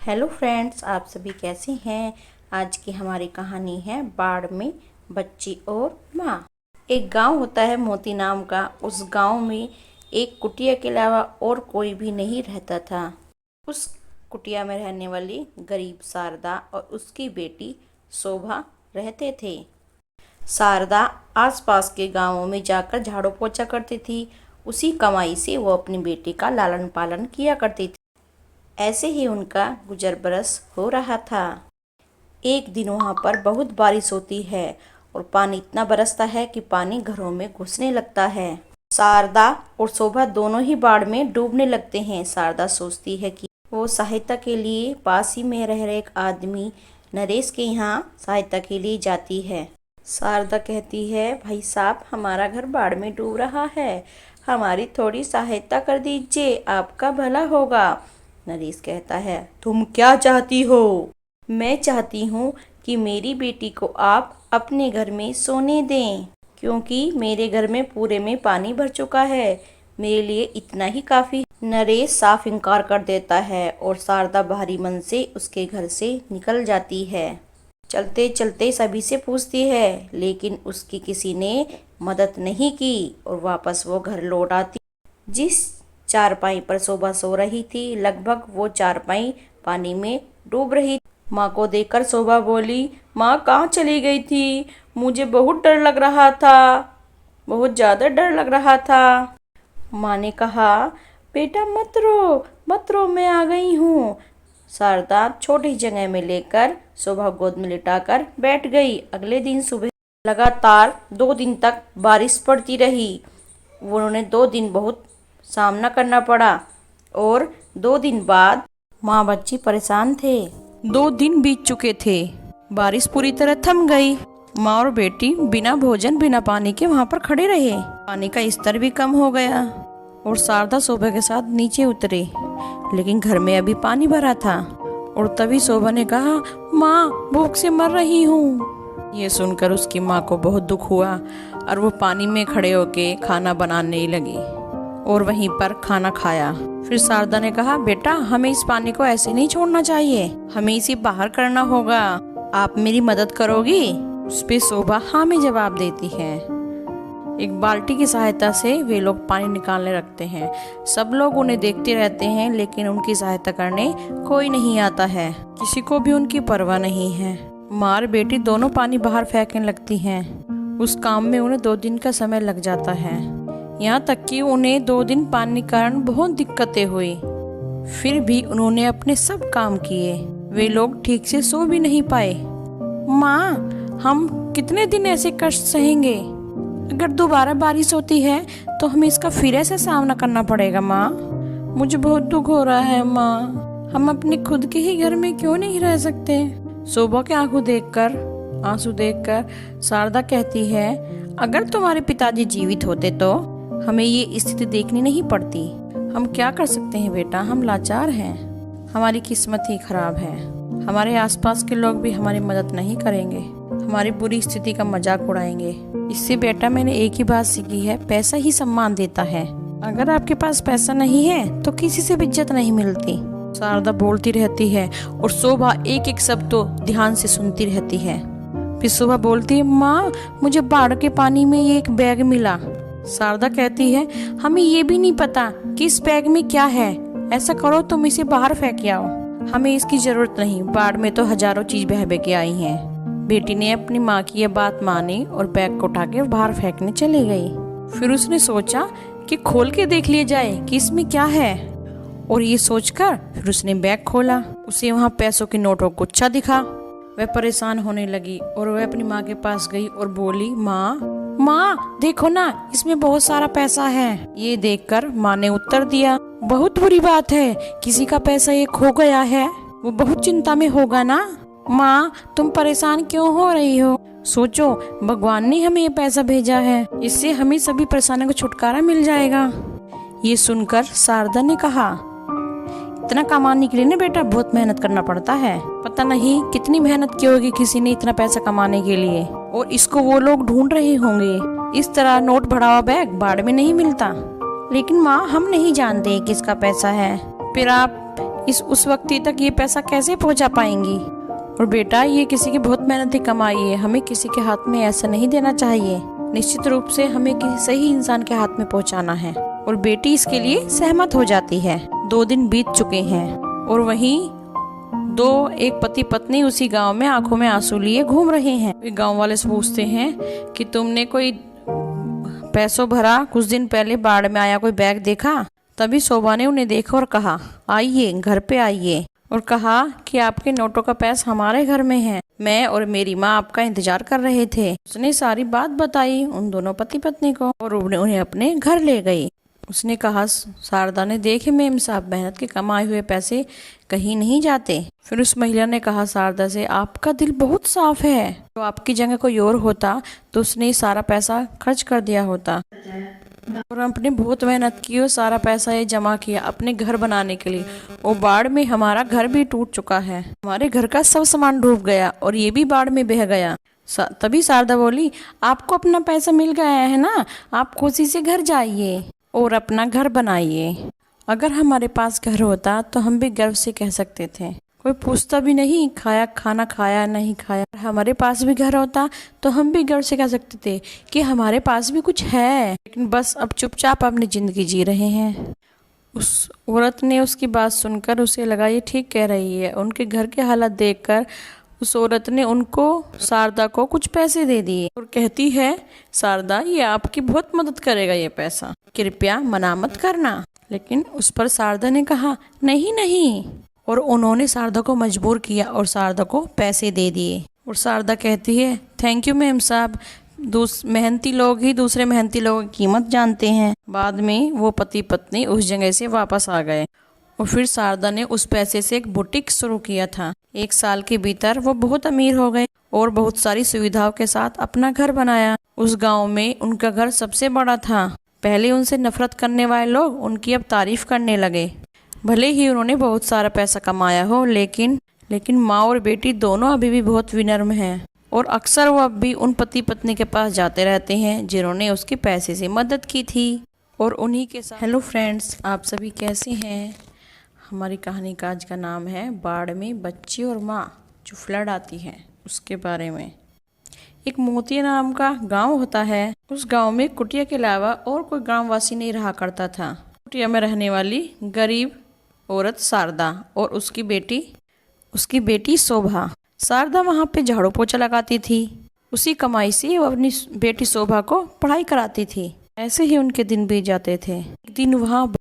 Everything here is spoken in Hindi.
हेलो फ्रेंड्स, आप सभी कैसे हैं। आज की हमारी कहानी है बाढ़ में बच्ची और माँ। एक गांव होता है मोती नाम का। उस गांव में एक कुटिया के अलावा और कोई भी नहीं रहता था। उस कुटिया में रहने वाली गरीब शारदा और उसकी बेटी शोभा रहते थे। शारदा आसपास के गांवों में जाकर झाड़ू पोछा करती थी। उसी कमाई से वो अपनी बेटी का लालन पालन किया करती थी। ऐसे ही उनका गुजर बरस हो रहा था। एक दिन वहाँ पर बहुत बारिश होती है और पानी इतना बरसता है कि पानी घरों में घुसने लगता है। शारदा और शोभा दोनों ही बाढ़ में डूबने लगते हैं। शारदा सोचती है कि वो सहायता के लिए पास ही में रह रहे एक आदमी नरेश के यहाँ सहायता के लिए जाती है। शारदा कहती है, भाई साहब, हमारा घर बाढ़ में डूब रहा है, हमारी थोड़ी सहायता कर दीजिए, आपका भला होगा। नरेश कहता है, तुम क्या चाहती हो? मैं चाहती हूँ कि मेरी बेटी को आप अपने घर में सोने दें, क्योंकि मेरे घर में पूरे में पानी भर चुका है। मेरे लिए इतना ही काफी। नरेश साफ इनकार कर देता है और शारदा भारी मन से उसके घर से निकल जाती है। चलते चलते सभी से पूछती है, लेकिन उसकी किसी ने मदद नहीं की और वापस वो घर लौट आती। जिस चारपाई पर शोभा सो रही थी, लगभग वो चारपाई पानी में डूब रही। माँ को देखकर शोभा बोली, माँ कहाँ चली गई थी? मुझे बहुत डर लग रहा था, बहुत ज्यादा डर लग रहा था। माँ ने कहा, बेटा मत रो, मैं आ गई हूँ। शारदा छोटी जगह में लेकर शोभा गोद में लिटाकर बैठ गई। अगले दिन सुबह लगातार 2 दिन तक बारिश पड़ती रही। उन्होंने 2 दिन बहुत सामना करना पड़ा और 2 दिन बाद माँ बच्ची परेशान थे। 2 दिन बीत चुके थे। बारिश पूरी तरह थम गई। माँ और बेटी बिना भोजन बिना पानी के वहाँ पर खड़े रहे। पानी का स्तर भी कम हो गया और शारदा शोभा के साथ नीचे उतरे, लेकिन घर में अभी पानी भरा था। और तभी शोभा ने कहा, माँ भूख से मर रही हूँ। ये सुनकर उसकी माँ को बहुत दुख हुआ और वो पानी में खड़े होके खाना बनाने लगी और वहीं पर खाना खाया। फिर शारदा ने कहा, बेटा हमें इस पानी को ऐसे नहीं छोड़ना चाहिए, हमें इसे बाहर करना होगा, आप मेरी मदद करोगी? उस पे शोभा हाँ में जवाब देती है। एक बाल्टी की सहायता से वे लोग पानी निकालने लगते हैं। सब लोग उन्हें देखते रहते हैं, लेकिन उनकी सहायता करने कोई नहीं आता है। किसी को भी उनकी परवाह नहीं है। माँ और बेटी दोनों पानी बाहर फेंकने लगती हैं। उस काम में उन्हें 2 दिन का समय लग जाता है। यहाँ तक कि उन्हें 2 दिन पानी के कारण बहुत दिक्कतें हुई। फिर भी उन्होंने अपने सब काम किए। वे लोग ठीक से सो भी नहीं पाए। माँ, हम कितने दिन ऐसे कष्ट सहेंगे? अगर दोबारा बारिश होती है तो हमें इसका फिर ऐसे सामना करना पड़ेगा। माँ, मुझे बहुत दुख हो रहा है। माँ, हम अपने खुद के ही घर में क्यों नहीं रह सकते? शोभा के आंसू देखकर शारदा कहती है, अगर तुम्हारे पिताजी जीवित होते तो हमें ये स्थिति देखनी नहीं पड़ती। हम क्या कर सकते हैं बेटा, हम लाचार हैं, हमारी किस्मत ही खराब है। हमारे आसपास के लोग भी हमारी मदद नहीं करेंगे, हमारी बुरी स्थिति का मजाक उड़ाएंगे। इससे बेटा मैंने एक ही बात सीखी है, पैसा ही सम्मान देता है। अगर आपके पास पैसा नहीं है तो किसी से भी इज्जत नहीं मिलती। शारदा बोलती रहती है और शोभा एक एक शब्द तो ध्यान से सुनती रहती है। फिर शोभा बोलती है, माँ मुझे बाढ़ के पानी में ये एक बैग मिला। शारदा कहती है, हमें ये भी नहीं पता कि इस बैग में क्या है, ऐसा करो तुम इसे बाहर फेंक आओ, हमें इसकी जरूरत नहीं, बाढ़ में तो हजारों चीज बह बह के आई हैं। बेटी ने अपनी माँ की यह बात मानी और बैग को उठा के बाहर फेंकने चली गई। फिर उसने सोचा कि खोल के देख लिया जाए कि इसमें क्या है, और ये सोचकर फिर उसने बैग खोला। उसे वहाँ पैसों के नोटों को गुच्छा दिखा। वह परेशान होने लगी और वह अपनी माँ के पास गई और बोली, माँ देखो ना, इसमें बहुत सारा पैसा है। ये देखकर माँ ने उत्तर दिया, बहुत बुरी बात है, किसी का पैसा ये खो गया है, वो बहुत चिंता में होगा ना। माँ तुम परेशान क्यों हो रही हो? सोचो, भगवान ने हमें ये पैसा भेजा है, इससे हमें सभी परेशानियों को छुटकारा मिल जाएगा। ये सुनकर शारदा ने कहा, इतना कमाने के लिए ना बेटा बहुत मेहनत करना पड़ता है, पता नहीं कितनी मेहनत की होगी किसी ने इतना पैसा कमाने के लिए, और इसको वो लोग ढूंढ रहे होंगे। इस तरह नोट भरा हुआ बैग बाढ़ में नहीं मिलता। लेकिन माँ हम नहीं जानते किसका पैसा है। फिर आप इस उस वक्त तक ये पैसा कैसे पहुंचा पाएंगी। और बेटा, ये किसी की बहुत मेहनती कमाई है, हमें किसी के हाथ में ऐसा नहीं देना चाहिए। निश्चित रूप से हमें किसी सही इंसान के हाथ में पहुंचाना है। और बेटी इसके लिए सहमत हो जाती है। 2 दिन बीत चुके हैं और वहीं एक पति पत्नी उसी गांव में आंखों में आंसू लिए घूम रहे हैं। गांव वाले से पूछते हैं कि तुमने कोई पैसों भरा कुछ दिन पहले बाढ़ में आया कोई बैग देखा। तभी शोभा ने उन्हें देखा और कहा, आइए घर पे आइए। और कहा कि आपके नोटों का पैसा हमारे घर में है, मैं और मेरी माँ आपका इंतजार कर रहे थे। उसने सारी बात बताई उन दोनों पति पत्नी को और उन्हें अपने घर ले गई। उसने कहा, शारदा ने, देखे मेम साहब, मेहनत के कमाए हुए पैसे कहीं नहीं जाते। फिर उस महिला ने कहा शारदा से, आपका दिल बहुत साफ है, तो आपकी जगह कोई और होता तो उसने सारा पैसा खर्च कर दिया होता। और अपने बहुत मेहनत की और सारा पैसा ये जमा किया अपने घर बनाने के लिए। और बाढ़ में हमारा घर भी टूट चुका है, हमारे घर का सब सामान डूब गया और ये भी बाढ़ में बह गया। तभी शारदा बोली, आपको अपना पैसा मिल गया है ना, आप खुशी से घर जाइए और अपना घर बनाइए। अगर हमारे पास घर होता तो हम भी गर्व से कह सकते थे, कोई पूछता भी नहीं खाना खाया नहीं खाया। हमारे पास भी घर होता तो हम भी गर्व से कह सकते थे कि हमारे पास भी कुछ है। लेकिन बस अब चुपचाप अपनी जिंदगी जी रहे हैं। उस औरत ने उसकी बात सुनकर उसे लगा ये ठीक कह रही है। उनके घर के हालात देखकर उस औरत ने उनको शारदा को कुछ पैसे दे दिए और कहती है, शारदा, ये आपकी बहुत मदद करेगा ये पैसा, कृपया मना मत करना। लेकिन उस पर शारदा ने कहा, नहीं नहीं। और उन्होंने शारदा को मजबूर किया और शारदा को पैसे दे दिए। और शारदा कहती है, थैंक यू मेम साहब, मेहनती लोग ही दूसरे मेहनती लोगों की कीमत जानते हैं। बाद में वो पति पत्नी उस जगह से वापस आ गए और फिर शारदा ने उस पैसे से एक बुटीक शुरू किया था। 1 साल के भीतर वो बहुत अमीर हो गए और बहुत सारी सुविधाओं के साथ अपना घर बनाया। उस गांव में उनका घर सबसे बड़ा था। पहले उनसे नफरत करने वाले लोग उनकी अब तारीफ करने लगे। भले ही उन्होंने बहुत सारा पैसा कमाया हो, लेकिन माँ और बेटी दोनों अभी भी बहुत विनम्र हैं और अक्सर वो अब भी उन पति पत्नी के पास जाते रहते हैं जिन्होंने उसके पैसे से मदद की थी और उन्हीं के साथ। हेलो फ्रेंड्स, आप सभी कैसे हैं। हमारी कहानी का आज का नाम है बाढ़ में बच्ची और माँ जो फ्लड आती है उसके बारे में। एक मोती नाम का गांव होता है। उस गांव में कुटिया के अलावा और कोई गांववासी नहीं रहा करता था। कुटिया में रहने वाली गरीब औरत शारदा और उसकी बेटी शोभा। शारदा वहाँ पे झाड़ू पोछा लगाती थी। उसी कमाई से वो अपनी बेटी शोभा को पढ़ाई कराती थी। ऐसे ही उनके दिन बीत जाते थे। एक दिन वहाँ